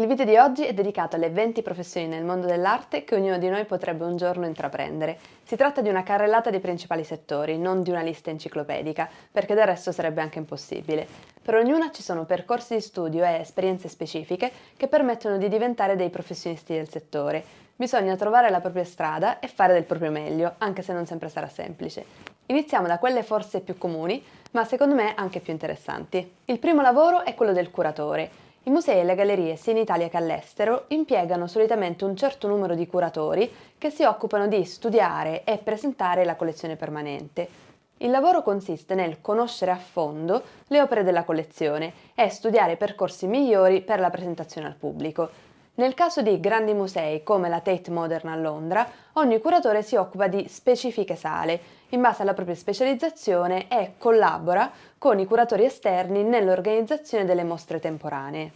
Il video di oggi è dedicato alle 20 professioni nel mondo dell'arte che ognuno di noi potrebbe un giorno intraprendere. Si tratta di una carrellata dei principali settori, non di una lista enciclopedica, perché del resto sarebbe anche impossibile. Per ognuna ci sono percorsi di studio e esperienze specifiche che permettono di diventare dei professionisti del settore. Bisogna trovare la propria strada e fare del proprio meglio, anche se non sempre sarà semplice. Iniziamo da quelle forse più comuni, ma secondo me anche più interessanti. Il primo lavoro è quello del curatore. I musei e le gallerie, sia in Italia che all'estero, impiegano solitamente un certo numero di curatori che si occupano di studiare e presentare la collezione permanente. Il lavoro consiste nel conoscere a fondo le opere della collezione e studiare percorsi migliori per la presentazione al pubblico. Nel caso di grandi musei come la Tate Modern a Londra, ogni curatore si occupa di specifiche sale, in base alla propria specializzazione e collabora con i curatori esterni nell'organizzazione delle mostre temporanee.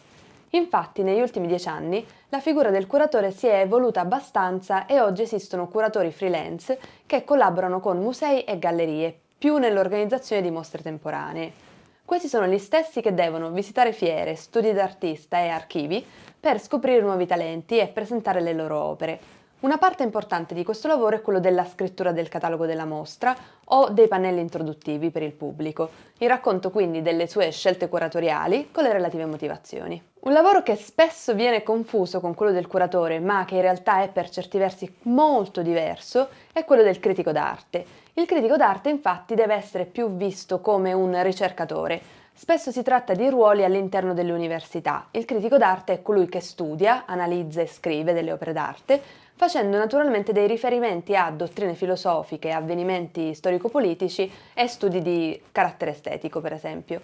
Infatti, negli ultimi 10 anni, la figura del curatore si è evoluta abbastanza e oggi esistono curatori freelance che collaborano con musei e gallerie, più nell'organizzazione di mostre temporanee. Questi sono gli stessi che devono visitare fiere, studi d'artista e archivi per scoprire nuovi talenti e presentare le loro opere. Una parte importante di questo lavoro è quello della scrittura del catalogo della mostra o dei pannelli introduttivi per il pubblico, il racconto quindi delle sue scelte curatoriali con le relative motivazioni. Un lavoro che spesso viene confuso con quello del curatore, ma che in realtà è per certi versi molto diverso, è quello del critico d'arte. Il critico d'arte infatti deve essere più visto come un ricercatore. Spesso si tratta di ruoli all'interno delle università. Il critico d'arte è colui che studia, analizza e scrive delle opere d'arte, facendo naturalmente dei riferimenti a dottrine filosofiche, avvenimenti storico-politici e studi di carattere estetico, per esempio.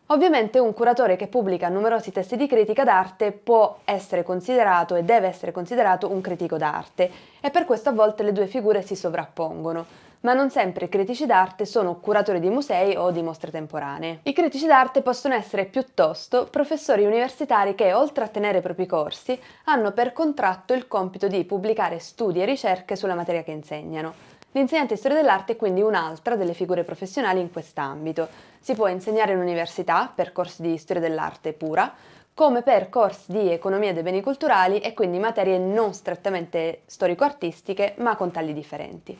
Ovviamente un curatore che pubblica numerosi testi di critica d'arte può essere considerato e deve essere considerato un critico d'arte e per questo a volte le due figure si sovrappongono, ma non sempre i critici d'arte sono curatori di musei o di mostre temporanee. I critici d'arte possono essere piuttosto professori universitari che, oltre a tenere i propri corsi, hanno per contratto il compito di pubblicare studi e ricerche sulla materia che insegnano. L'insegnante di storia dell'arte è quindi un'altra delle figure professionali in quest'ambito. Si può insegnare in università per corsi di storia dell'arte pura, come per corsi di economia dei beni culturali e quindi materie non strettamente storico-artistiche, ma con tagli differenti.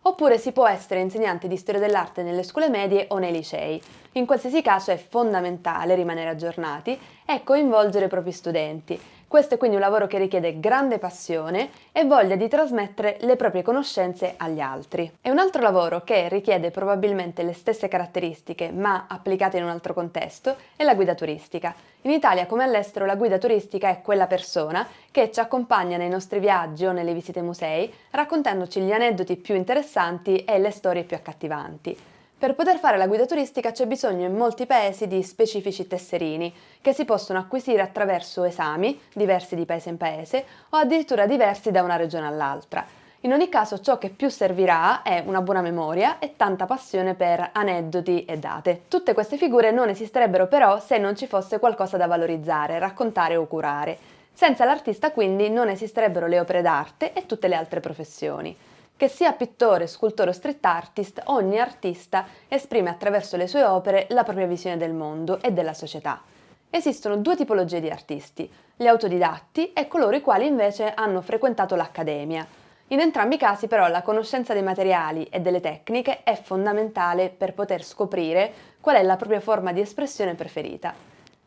Oppure si può essere insegnante di storia dell'arte nelle scuole medie o nei licei. In qualsiasi caso è fondamentale rimanere aggiornati e coinvolgere i propri studenti. Questo è quindi un lavoro che richiede grande passione e voglia di trasmettere le proprie conoscenze agli altri. È un altro lavoro che richiede probabilmente le stesse caratteristiche, ma applicate in un altro contesto, è la guida turistica. In Italia come all'estero la guida turistica è quella persona che ci accompagna nei nostri viaggi o nelle visite ai musei, raccontandoci gli aneddoti più interessanti e le storie più accattivanti. Per poter fare la guida turistica c'è bisogno in molti paesi di specifici tesserini, che si possono acquisire attraverso esami, diversi di paese in paese, o addirittura diversi da una regione all'altra. In ogni caso ciò che più servirà è una buona memoria e tanta passione per aneddoti e date. Tutte queste figure non esisterebbero però se non ci fosse qualcosa da valorizzare, raccontare o curare. Senza l'artista quindi non esisterebbero le opere d'arte e tutte le altre professioni. Che sia pittore, scultore o street artist, ogni artista esprime attraverso le sue opere la propria visione del mondo e della società. Esistono due tipologie di artisti, gli autodidatti e coloro i quali invece hanno frequentato l'accademia. In entrambi i casi però la conoscenza dei materiali e delle tecniche è fondamentale per poter scoprire qual è la propria forma di espressione preferita.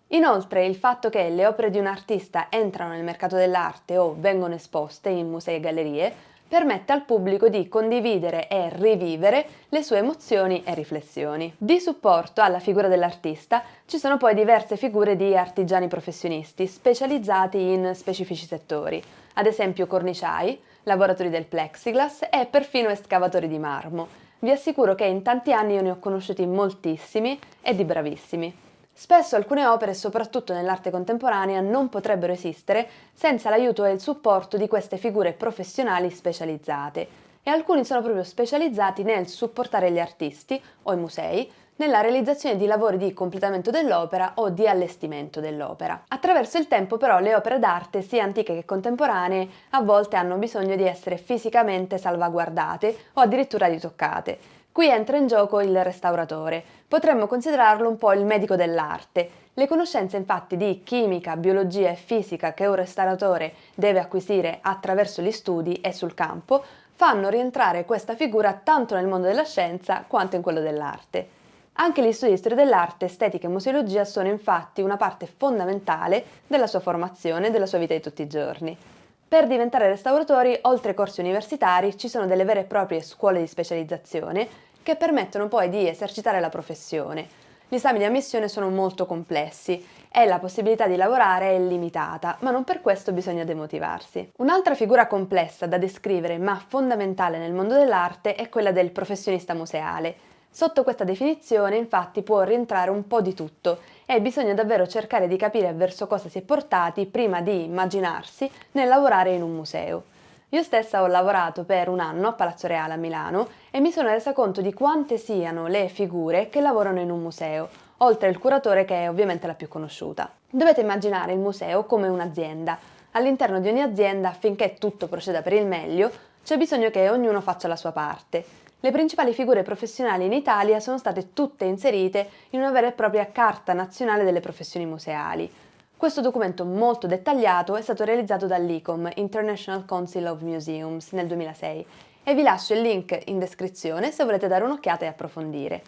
Inoltre il fatto che le opere di un artista entrano nel mercato dell'arte o vengono esposte in musei e gallerie permette al pubblico di condividere e rivivere le sue emozioni e riflessioni. Di supporto alla figura dell'artista ci sono poi diverse figure di artigiani professionisti specializzati in specifici settori, ad esempio corniciai, lavoratori del plexiglass e perfino escavatori di marmo. Vi assicuro che in tanti anni io ne ho conosciuti moltissimi e di bravissimi. Spesso alcune opere, soprattutto nell'arte contemporanea, non potrebbero esistere senza l'aiuto e il supporto di queste figure professionali specializzate e alcuni sono proprio specializzati nel supportare gli artisti o i musei nella realizzazione di lavori di completamento dell'opera o di allestimento dell'opera. Attraverso il tempo però le opere d'arte, sia antiche che contemporanee, a volte hanno bisogno di essere fisicamente salvaguardate o addirittura ritoccate. Qui entra in gioco il restauratore. Potremmo considerarlo un po' il medico dell'arte. Le conoscenze infatti di chimica, biologia e fisica che un restauratore deve acquisire attraverso gli studi e sul campo fanno rientrare questa figura tanto nel mondo della scienza quanto in quello dell'arte. Anche gli studi di storia dell'arte, estetica e museologia sono infatti una parte fondamentale della sua formazione e della sua vita di tutti i giorni. Per diventare restauratori, oltre ai corsi universitari, ci sono delle vere e proprie scuole di specializzazione che permettono poi di esercitare la professione. Gli esami di ammissione sono molto complessi e la possibilità di lavorare è limitata, ma non per questo bisogna demotivarsi. Un'altra figura complessa da descrivere, ma fondamentale nel mondo dell'arte, è quella del professionista museale. Sotto questa definizione, infatti, può rientrare un po' di tutto e bisogna davvero cercare di capire verso cosa si è portati prima di immaginarsi nel lavorare in un museo. Io stessa ho lavorato per un anno a Palazzo Reale a Milano e mi sono resa conto di quante siano le figure che lavorano in un museo, oltre al curatore che è ovviamente la più conosciuta. Dovete immaginare il museo come un'azienda. All'interno di ogni azienda, affinché tutto proceda per il meglio, c'è bisogno che ognuno faccia la sua parte. Le principali figure professionali in Italia sono state tutte inserite in una vera e propria Carta Nazionale delle Professioni Museali. Questo documento molto dettagliato è stato realizzato dall'ICOM, International Council of Museums, nel 2006 e vi lascio il link in descrizione se volete dare un'occhiata e approfondire.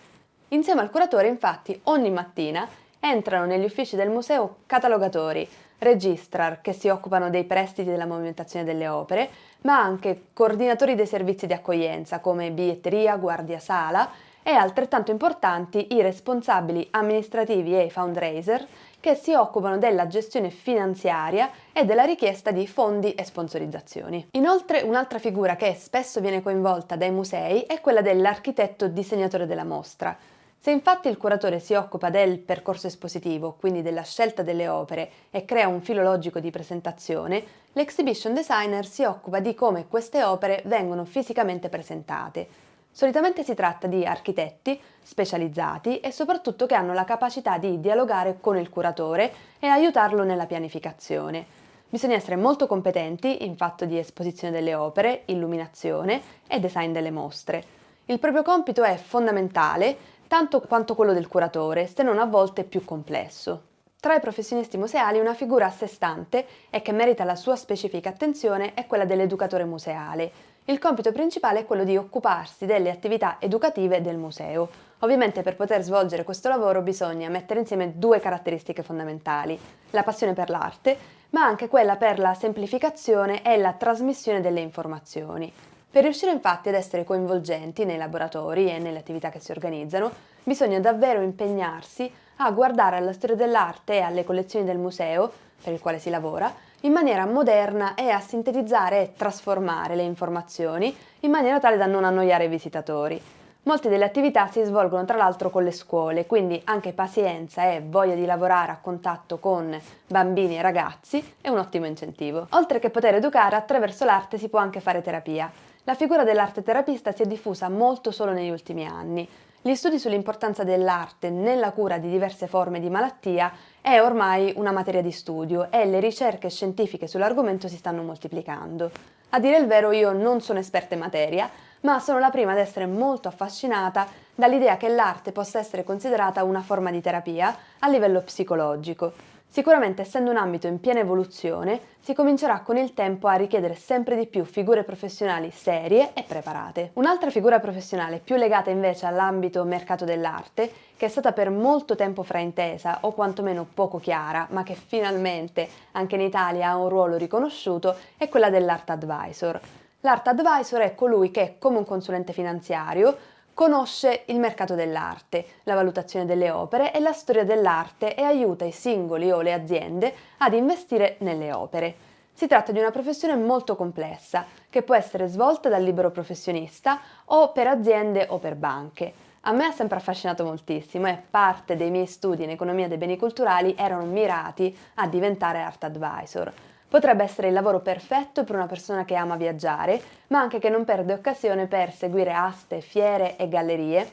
Insieme al curatore, infatti, ogni mattina entrano negli uffici del museo catalogatori, registrar che si occupano dei prestiti della movimentazione delle opere, ma anche coordinatori dei servizi di accoglienza come biglietteria, guardia sala e altrettanto importanti i responsabili amministrativi e i fundraiser che si occupano della gestione finanziaria e della richiesta di fondi e sponsorizzazioni. Inoltre, un'altra figura che spesso viene coinvolta dai musei è quella dell'architetto disegnatore della mostra. Se infatti il curatore si occupa del percorso espositivo, quindi della scelta delle opere, e crea un filo logico di presentazione, l'exhibition designer si occupa di come queste opere vengono fisicamente presentate. Solitamente si tratta di architetti specializzati e soprattutto che hanno la capacità di dialogare con il curatore e aiutarlo nella pianificazione. Bisogna essere molto competenti in fatto di esposizione delle opere, illuminazione e design delle mostre. Il proprio compito è fondamentale, tanto quanto quello del curatore, se non a volte più complesso. Tra i professionisti museali una figura a sé stante e che merita la sua specifica attenzione è quella dell'educatore museale. Il compito principale è quello di occuparsi delle attività educative del museo. Ovviamente per poter svolgere questo lavoro bisogna mettere insieme due caratteristiche fondamentali: la passione per l'arte, ma anche quella per la semplificazione e la trasmissione delle informazioni. Per riuscire infatti ad essere coinvolgenti nei laboratori e nelle attività che si organizzano, bisogna davvero impegnarsi a guardare alla storia dell'arte e alle collezioni del museo, per il quale si lavora, in maniera moderna e a sintetizzare e trasformare le informazioni in maniera tale da non annoiare i visitatori. Molte delle attività si svolgono tra l'altro con le scuole, quindi anche pazienza e voglia di lavorare a contatto con bambini e ragazzi è un ottimo incentivo. Oltre che poter educare, attraverso l'arte si può anche fare terapia. La figura dell'arte terapista si è diffusa molto solo negli ultimi anni. Gli studi sull'importanza dell'arte nella cura di diverse forme di malattia è ormai una materia di studio e le ricerche scientifiche sull'argomento si stanno moltiplicando. A dire il vero, io non sono esperta in materia, ma sono la prima ad essere molto affascinata dall'idea che l'arte possa essere considerata una forma di terapia a livello psicologico. Sicuramente, essendo un ambito in piena evoluzione, si comincerà con il tempo a richiedere sempre di più figure professionali serie e preparate. Un'altra figura professionale più legata invece all'ambito mercato dell'arte, che è stata per molto tempo fraintesa o quantomeno poco chiara, ma che finalmente anche in Italia ha un ruolo riconosciuto, è quella dell'Art Advisor. L'Art Advisor è colui che, come un consulente finanziario, conosce il mercato dell'arte, la valutazione delle opere e la storia dell'arte e aiuta i singoli o le aziende ad investire nelle opere. Si tratta di una professione molto complessa, che può essere svolta dal libero professionista o per aziende o per banche. A me ha sempre affascinato moltissimo e parte dei miei studi in economia dei beni culturali erano mirati a diventare Art Advisor. Potrebbe essere il lavoro perfetto per una persona che ama viaggiare, ma anche che non perde occasione per seguire aste, fiere e gallerie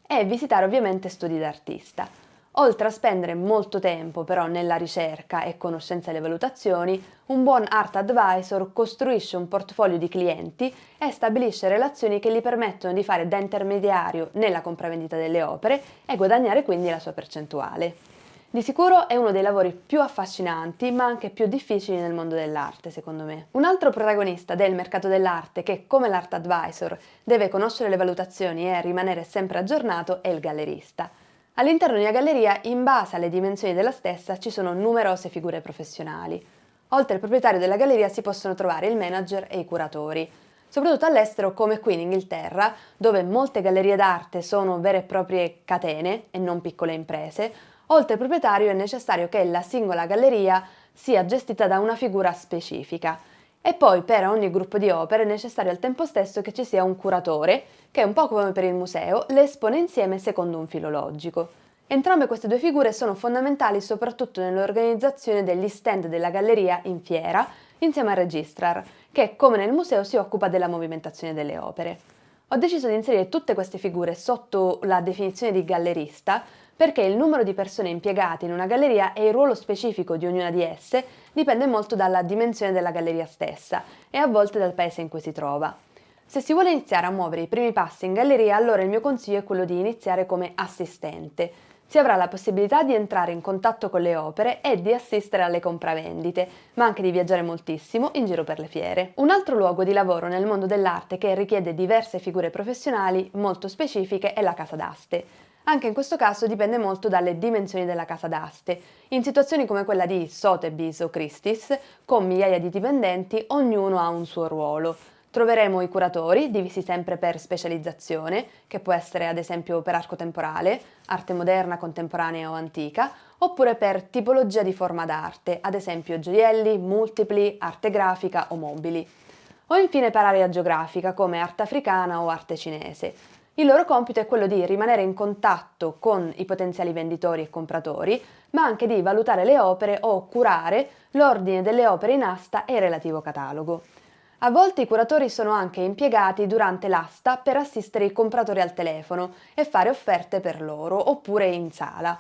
e visitare ovviamente studi d'artista. Oltre a spendere molto tempo però nella ricerca e conoscenza delle valutazioni, un buon art advisor costruisce un portfolio di clienti e stabilisce relazioni che gli permettono di fare da intermediario nella compravendita delle opere e guadagnare quindi la sua percentuale. Di sicuro è uno dei lavori più affascinanti, ma anche più difficili nel mondo dell'arte, secondo me. Un altro protagonista del mercato dell'arte che, come l'art advisor, deve conoscere le valutazioni e rimanere sempre aggiornato è il gallerista. All'interno di una galleria, in base alle dimensioni della stessa, ci sono numerose figure professionali. Oltre al proprietario della galleria si possono trovare il manager e i curatori. Soprattutto all'estero, come qui in Inghilterra, dove molte gallerie d'arte sono vere e proprie catene e non piccole imprese, oltre al proprietario è necessario che la singola galleria sia gestita da una figura specifica. E poi per ogni gruppo di opere è necessario al tempo stesso che ci sia un curatore, che un po' come per il museo, le espone insieme secondo un filo logico. Entrambe queste due figure sono fondamentali soprattutto nell'organizzazione degli stand della galleria in fiera, insieme al registrar, che come nel museo si occupa della movimentazione delle opere. Ho deciso di inserire tutte queste figure sotto la definizione di gallerista perché il numero di persone impiegate in una galleria e il ruolo specifico di ognuna di esse dipende molto dalla dimensione della galleria stessa e a volte dal paese in cui si trova. Se si vuole iniziare a muovere i primi passi in galleria, allora il mio consiglio è quello di iniziare come assistente. Si avrà la possibilità di entrare in contatto con le opere e di assistere alle compravendite, ma anche di viaggiare moltissimo in giro per le fiere. Un altro luogo di lavoro nel mondo dell'arte che richiede diverse figure professionali molto specifiche è la casa d'aste. Anche in questo caso dipende molto dalle dimensioni della casa d'aste. In situazioni come quella di Sotheby's o Christie's, con migliaia di dipendenti, ognuno ha un suo ruolo. Troveremo i curatori, divisi sempre per specializzazione, che può essere ad esempio per arco temporale, arte moderna, contemporanea o antica, oppure per tipologia di forma d'arte, ad esempio gioielli, multipli, arte grafica o mobili. O infine per area geografica, come arte africana o arte cinese. Il loro compito è quello di rimanere in contatto con i potenziali venditori e compratori, ma anche di valutare le opere o curare l'ordine delle opere in asta e il relativo catalogo. A volte i curatori sono anche impiegati durante l'asta per assistere i compratori al telefono e fare offerte per loro, oppure in sala.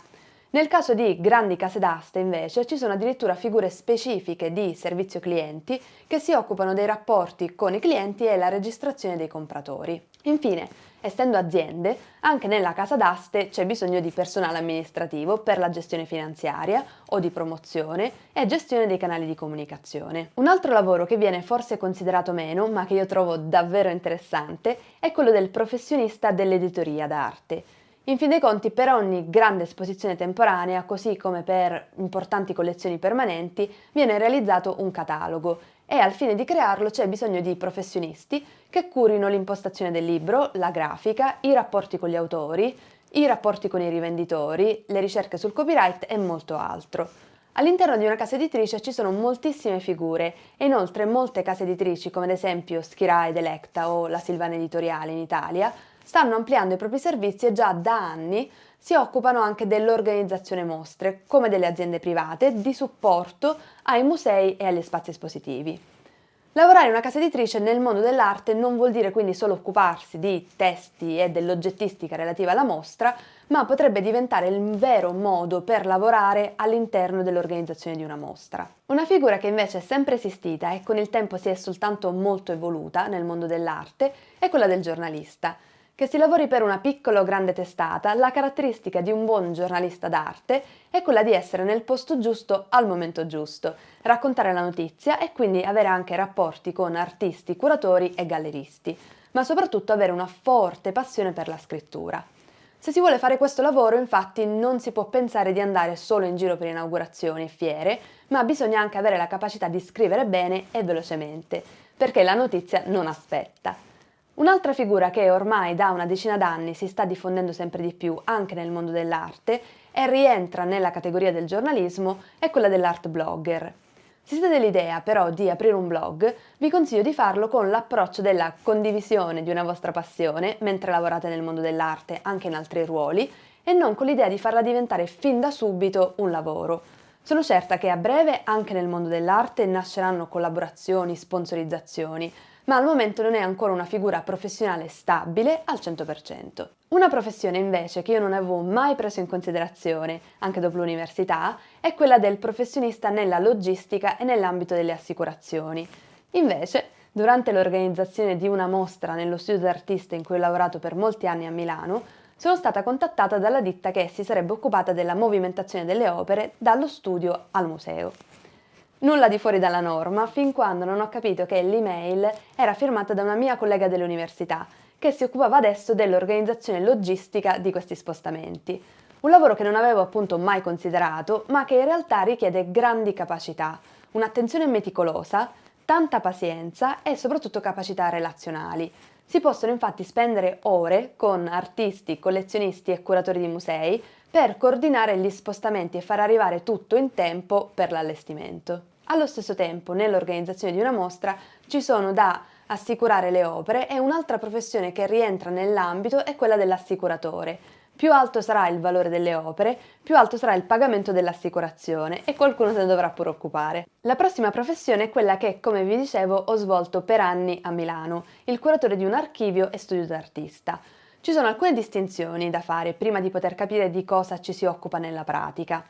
Nel caso di grandi case d'aste, invece, ci sono addirittura figure specifiche di servizio clienti che si occupano dei rapporti con i clienti e la registrazione dei compratori. Infine, essendo aziende, anche nella casa d'aste c'è bisogno di personale amministrativo per la gestione finanziaria o di promozione e gestione dei canali di comunicazione. Un altro lavoro che viene forse considerato meno, ma che io trovo davvero interessante, è quello del professionista dell'editoria d'arte. In fin dei conti, per ogni grande esposizione temporanea, così come per importanti collezioni permanenti, viene realizzato un catalogo e al fine di crearlo c'è bisogno di professionisti che curino l'impostazione del libro, la grafica, i rapporti con gli autori, i rapporti con i rivenditori, le ricerche sul copyright e molto altro. All'interno di una casa editrice ci sono moltissime figure e inoltre molte case editrici, come ad esempio Schirà ed Electa o la Silvana Editoriale in Italia, stanno ampliando i propri servizi e già da anni si occupano anche dell'organizzazione mostre, come delle aziende private, di supporto ai musei e agli spazi espositivi. Lavorare in una casa editrice nel mondo dell'arte non vuol dire quindi solo occuparsi di testi e dell'oggettistica relativa alla mostra, ma potrebbe diventare il vero modo per lavorare all'interno dell'organizzazione di una mostra. Una figura che invece è sempre esistita e con il tempo si è soltanto molto evoluta nel mondo dell'arte è quella del giornalista. Che si lavori per una piccola o grande testata, la caratteristica di un buon giornalista d'arte è quella di essere nel posto giusto al momento giusto, raccontare la notizia e quindi avere anche rapporti con artisti, curatori e galleristi, ma soprattutto avere una forte passione per la scrittura. Se si vuole fare questo lavoro, infatti, non si può pensare di andare solo in giro per inaugurazioni e fiere, ma bisogna anche avere la capacità di scrivere bene e velocemente, perché la notizia non aspetta. Un'altra figura che ormai da una decina d'anni si sta diffondendo sempre di più anche nel mondo dell'arte e rientra nella categoria del giornalismo è quella dell'art blogger. Se siete dell'idea però di aprire un blog, vi consiglio di farlo con l'approccio della condivisione di una vostra passione mentre lavorate nel mondo dell'arte, anche in altri ruoli, e non con l'idea di farla diventare fin da subito un lavoro. Sono certa che a breve anche nel mondo dell'arte nasceranno collaborazioni, sponsorizzazioni, ma al momento non è ancora una figura professionale stabile al 100%. Una professione invece che io non avevo mai preso in considerazione, anche dopo l'università, è quella del professionista nella logistica e nell'ambito delle assicurazioni. Invece, durante l'organizzazione di una mostra nello studio d'artista in cui ho lavorato per molti anni a Milano, sono stata contattata dalla ditta che si sarebbe occupata della movimentazione delle opere dallo studio al museo. Nulla di fuori dalla norma, fin quando non ho capito che l'email era firmata da una mia collega dell'università, che si occupava adesso dell'organizzazione logistica di questi spostamenti. Un lavoro che non avevo appunto mai considerato, ma che in realtà richiede grandi capacità, un'attenzione meticolosa, tanta pazienza e soprattutto capacità relazionali. Si possono infatti spendere ore con artisti, collezionisti e curatori di musei per coordinare gli spostamenti e far arrivare tutto in tempo per l'allestimento. Allo stesso tempo, nell'organizzazione di una mostra ci sono da assicurare le opere e un'altra professione che rientra nell'ambito è quella dell'assicuratore. Più alto sarà il valore delle opere, più alto sarà il pagamento dell'assicurazione e qualcuno se ne dovrà pure occupare. La prossima professione è quella che, come vi dicevo, ho svolto per anni a Milano, il curatore di un archivio e studio d'artista. Ci sono alcune distinzioni da fare prima di poter capire di cosa ci si occupa nella pratica.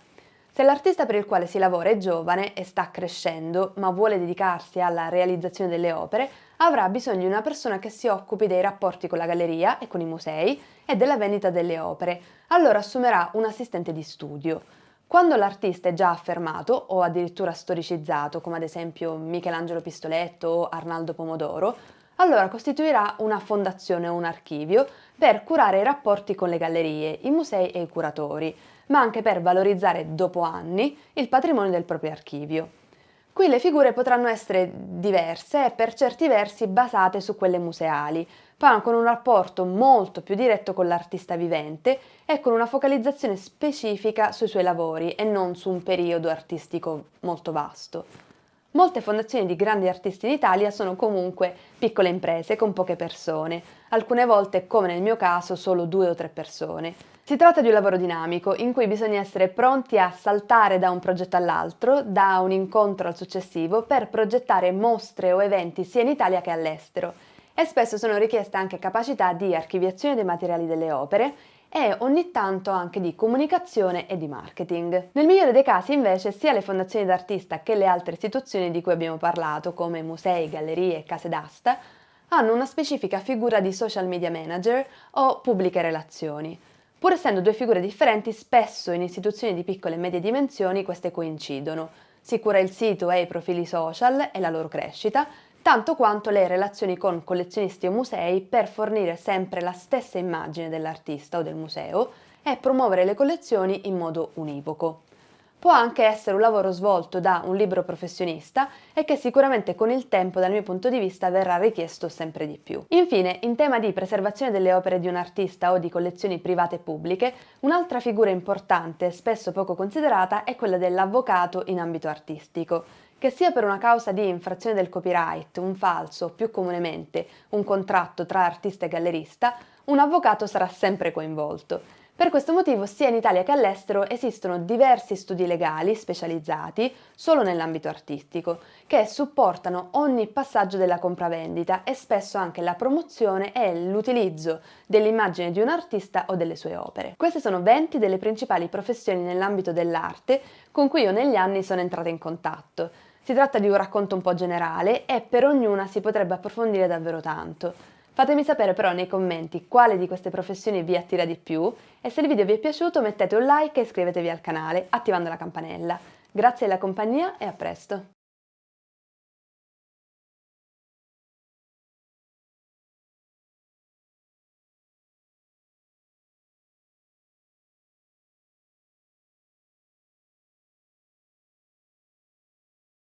Se l'artista per il quale si lavora è giovane e sta crescendo, ma vuole dedicarsi alla realizzazione delle opere, avrà bisogno di una persona che si occupi dei rapporti con la galleria e con i musei e della vendita delle opere. Allora assumerà un assistente di studio. Quando l'artista è già affermato o addirittura storicizzato, come ad esempio Michelangelo Pistoletto o Arnaldo Pomodoro, allora costituirà una fondazione o un archivio per curare i rapporti con le gallerie, i musei e i curatori, ma anche per valorizzare dopo anni il patrimonio del proprio archivio. Qui le figure potranno essere diverse e per certi versi basate su quelle museali, ma con un rapporto molto più diretto con l'artista vivente e con una focalizzazione specifica sui suoi lavori e non su un periodo artistico molto vasto. Molte fondazioni di grandi artisti in Italia sono comunque piccole imprese con poche persone, alcune volte, come nel mio caso, solo 2 o 3 persone. Si tratta di un lavoro dinamico in cui bisogna essere pronti a saltare da un progetto all'altro, da un incontro al successivo, per progettare mostre o eventi sia in Italia che all'estero. E spesso sono richieste anche capacità di archiviazione dei materiali delle opere e ogni tanto anche di comunicazione e di marketing. Nel migliore dei casi invece sia le fondazioni d'artista che le altre istituzioni di cui abbiamo parlato, come musei, gallerie e case d'asta, hanno una specifica figura di social media manager o pubbliche relazioni. Pur essendo 2 figure differenti, spesso in istituzioni di piccole e medie dimensioni queste coincidono. Si cura il sito e i profili social e la loro crescita, tanto quanto le relazioni con collezionisti o musei per fornire sempre la stessa immagine dell'artista o del museo e promuovere le collezioni in modo univoco. Può anche essere un lavoro svolto da un libero professionista e che sicuramente con il tempo, dal mio punto di vista, verrà richiesto sempre di più. Infine, in tema di preservazione delle opere di un artista o di collezioni private e pubbliche, un'altra figura importante e spesso poco considerata è quella dell'avvocato in ambito artistico, che sia per una causa di infrazione del copyright, un falso, più comunemente un contratto tra artista e gallerista, un avvocato sarà sempre coinvolto. Per questo motivo sia in Italia che all'estero esistono diversi studi legali specializzati solo nell'ambito artistico, che supportano ogni passaggio della compravendita e spesso anche la promozione e l'utilizzo dell'immagine di un artista o delle sue opere. Queste sono 20 delle principali professioni nell'ambito dell'arte con cui io negli anni sono entrata in contatto. Si tratta di un racconto un po' generale e per ognuna si potrebbe approfondire davvero tanto. Fatemi sapere però nei commenti quale di queste professioni vi attira di più e se il video vi è piaciuto mettete un like e iscrivetevi al canale attivando la campanella. Grazie della compagnia e a presto!